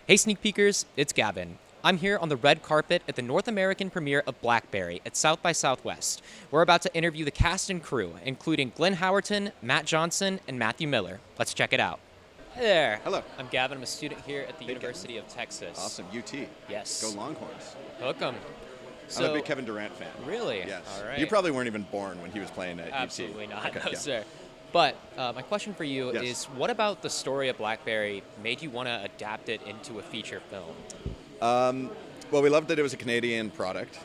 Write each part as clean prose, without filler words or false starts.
Hey Sneak Peekers, it's Gavin. I'm here on the red carpet at the North American premiere of BlackBerry at South by Southwest. We're about to interview the cast and crew, including Glenn Howerton, Matt Johnson, and Matthew Miller. Let's check it out. Hey there. Hello. I'm Gavin. I'm a student here at the Hey, University of Texas. Awesome, UT. Yes. Go Longhorns. Hook 'em. I'm a big Kevin Durant fan. Really? Yes. All right. You probably weren't even born when he was playing at UT. Absolutely not. Okay, No, yeah. sir. But my question for you Yes. is, what about the story of BlackBerry made you want to adapt it into a feature film? Well, we loved that it was a Canadian product.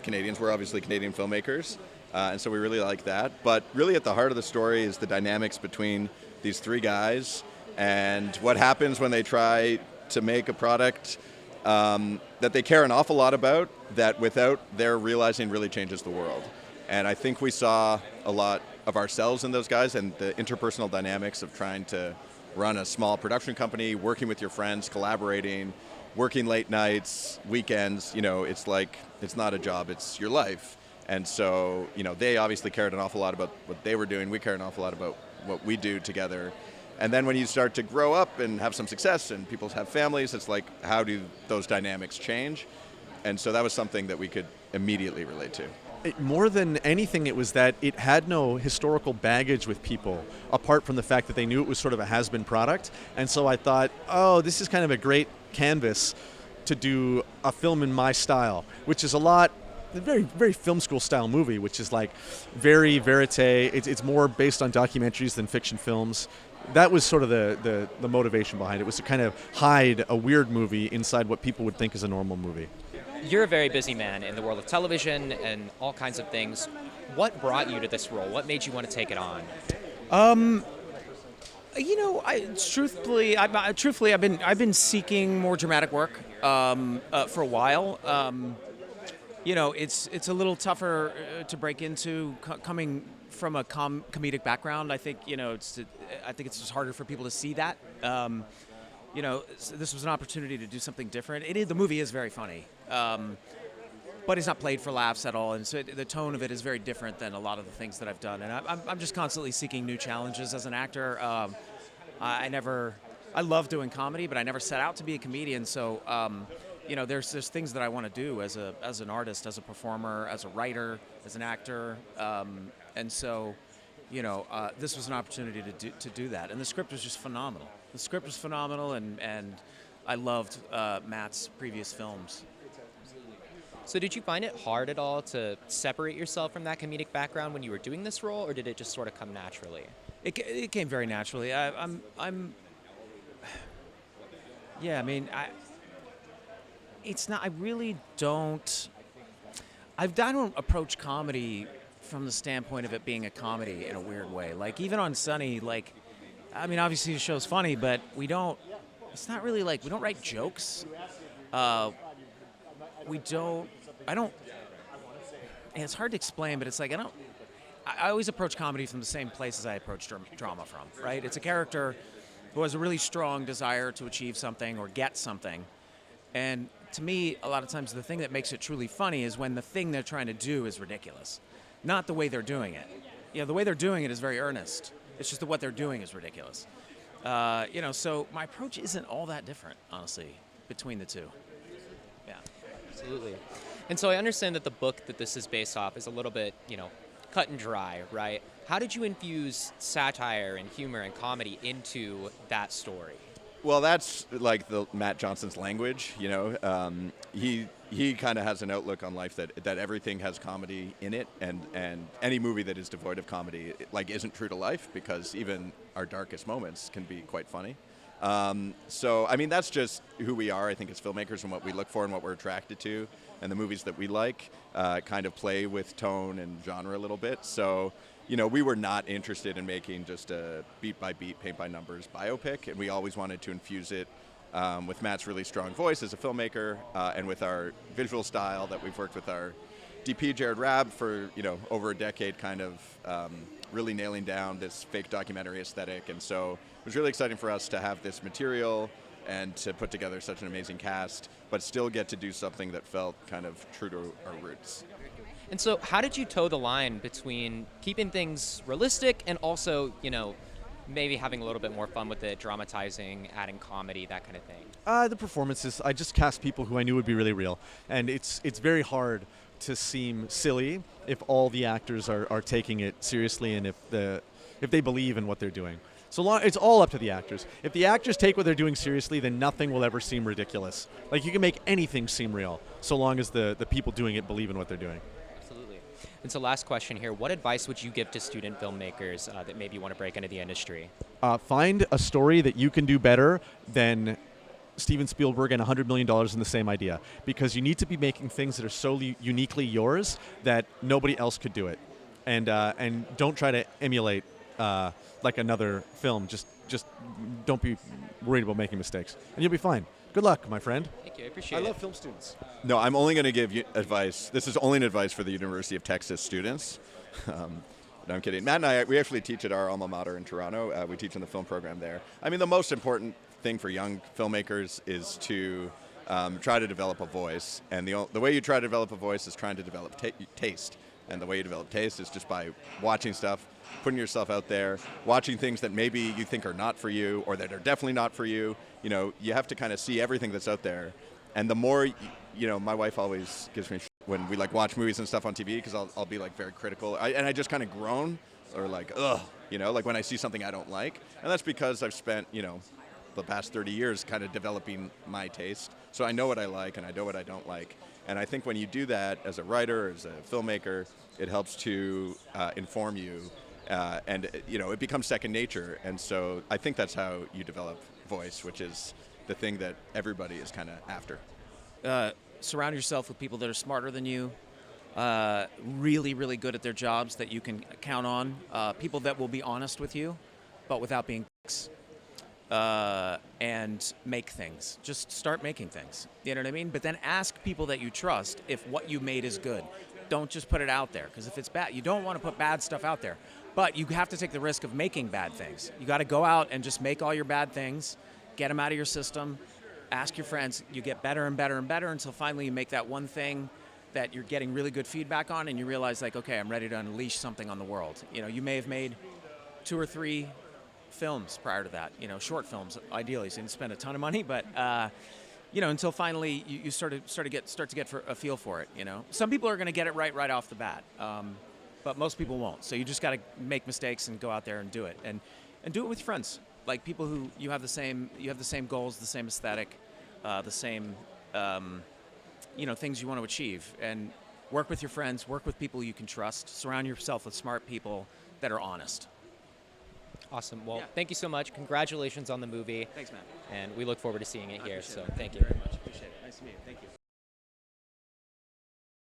Canadians were obviously Canadian filmmakers, and so we really liked that. But really at the heart of the story is the dynamics between these three guys and what happens when they try to make a product that they care an awful lot about, that without their realizing really changes the world. And I think we saw a lot of ourselves in those guys and the interpersonal dynamics of trying to run a small production company, working with your friends, collaborating, working late nights, weekends. You know, it's like, it's not a job, it's your life. And so, you know, they obviously cared an awful lot about what they were doing. We cared an awful lot about what we do together. And then when you start to grow up and have some success and people have families, it's like, how do those dynamics change? And so that was something that we could immediately relate to. More than anything, it was that it had no historical baggage with people, apart from the fact that they knew it was sort of a has-been product. And so I thought, oh, this is kind of a great canvas to do a film in my style, which is a very, very film school style movie, which is like very verite. It's more based on documentaries than fiction films. That was sort of the motivation behind it, was to kind of hide a weird movie inside what people would think is a normal movie. You're a very busy man in the world of television and all kinds of things. What brought you to this role? What made you want to take it on? I've been seeking more dramatic work for a while. It's a little tougher to break into coming from a comedic background. I think it's just harder for people to see that. This was an opportunity to do something different. The movie is very funny, but it's not played for laughs at all, and so the tone of it is very different than a lot of the things that I've done. And I'm just constantly seeking new challenges as an actor. I love doing comedy, but I never set out to be a comedian. So, there's things that I want to do as an artist, as a performer, as a writer, as an actor, and so. This was an opportunity to do that. And the script was just phenomenal. The script was phenomenal, and I loved Matt's previous films. So did you find it hard at all to separate yourself from that comedic background when you were doing this role, or did it just sort of come naturally? It came very naturally. I don't approach comedy from the standpoint of it being a comedy in a weird way. Like, even on Sunny, obviously the show's funny, but we don't write jokes. It's hard to explain, but it's like, I always approach comedy from the same place as I approach drama from, right? It's a character who has a really strong desire to achieve something or get something. And to me, a lot of times the thing that makes it truly funny is when the thing they're trying to do is ridiculous. Not the way they're doing it. The way they're doing it is very earnest. It's just that what they're doing is ridiculous. So my approach isn't all that different, honestly, between the two. Yeah. Absolutely. And so I understand that the book that this is based off is a little bit, cut and dry, right? How did you infuse satire and humor and comedy into that story? Well, that's like Matt Johnson's language, He kind of has an outlook on life that everything has comedy in it, and any movie that is devoid of comedy isn't true to life, because even our darkest moments can be quite funny. That's just who we are, I think, as filmmakers, and what we look for and what we're attracted to, and the movies that we like kind of play with tone and genre a little bit. So, we were not interested in making just a beat-by-beat, paint-by-numbers biopic, and we always wanted to infuse it with Matt's really strong voice as a filmmaker, and with our visual style that we've worked with our DP, Jared Rabb, for over a decade, kind of really nailing down this fake documentary aesthetic. And so it was really exciting for us to have this material and to put together such an amazing cast, but still get to do something that felt kind of true to our roots. And so how did you toe the line between keeping things realistic and also, maybe having a little bit more fun with it, dramatizing, adding comedy, that kind of thing? The performances, I just cast people who I knew would be really real. And it's very hard to seem silly if all the actors are taking it seriously and if they believe in what they're doing. So long, it's all up to the actors. If the actors take what they're doing seriously, then nothing will ever seem ridiculous. Like, you can make anything seem real, so long as the people doing it believe in what they're doing. Absolutely. And so last question here, what advice would you give to student filmmakers that maybe want to break into the industry? Find a story that you can do better than Steven Spielberg and $100 million in the same idea, because you need to be making things that are so uniquely yours that nobody else could do it. And don't try to emulate like another film. Just don't be worried about making mistakes, and you'll be fine. Good luck, my friend. Thank you, I appreciate it. I love film students. No, I'm only going to give you advice. This is only an advice for the University of Texas students. No, I'm kidding. Matt and we actually teach at our alma mater in Toronto. We teach in the film program there. I mean, the most important thing for young filmmakers is to try to develop a voice. And the way you try to develop a voice is trying to develop taste. And the way you develop taste is just by watching stuff, putting yourself out there, watching things that maybe you think are not for you or that are definitely not for you. You know, you have to kind of see everything that's out there. And the more, my wife always gives me when we like watch movies and stuff on TV, because I'll be like very critical. And I just kind of groan or like, ugh, like when I see something I don't like. And that's because I've spent, the past 30 years kind of developing my taste. So I know what I like and I know what I don't like. And I think when you do that as a writer, as a filmmaker, it helps to inform you. And it becomes second nature. And so I think that's how you develop voice, which is the thing that everybody is kind of after. Surround yourself with people that are smarter than you, really, really good at their jobs that you can count on, people that will be honest with you, but without being dicks. And make things. Just start making things. You know what I mean? But then ask people that you trust if what you made is good. Don't just put it out there, because if it's bad, you don't want to put bad stuff out there. But you have to take the risk of making bad things. You got to go out and just make all your bad things, get them out of your system, ask your friends. You get better and better and better until finally you make that one thing that you're getting really good feedback on, and you realize, like, okay, I'm ready to unleash something on the world. You may have made 2 or 3 films prior to that, short films ideally, so you didn't spend a ton of money, but until finally you start to get a feel for it. Some people are going to get it right off the bat, but most people won't. So you just got to make mistakes and go out there and do it, and do it with friends, like people who you have the same goals, the same aesthetic, the same things you want to achieve, and work with your friends, work with people you can trust, surround yourself with smart people that are honest. Awesome. Well, Thank you so much. Congratulations on the movie. Thanks, man. And we look forward to seeing it here. So thank you very much. Appreciate it. Nice to meet you. Thank you.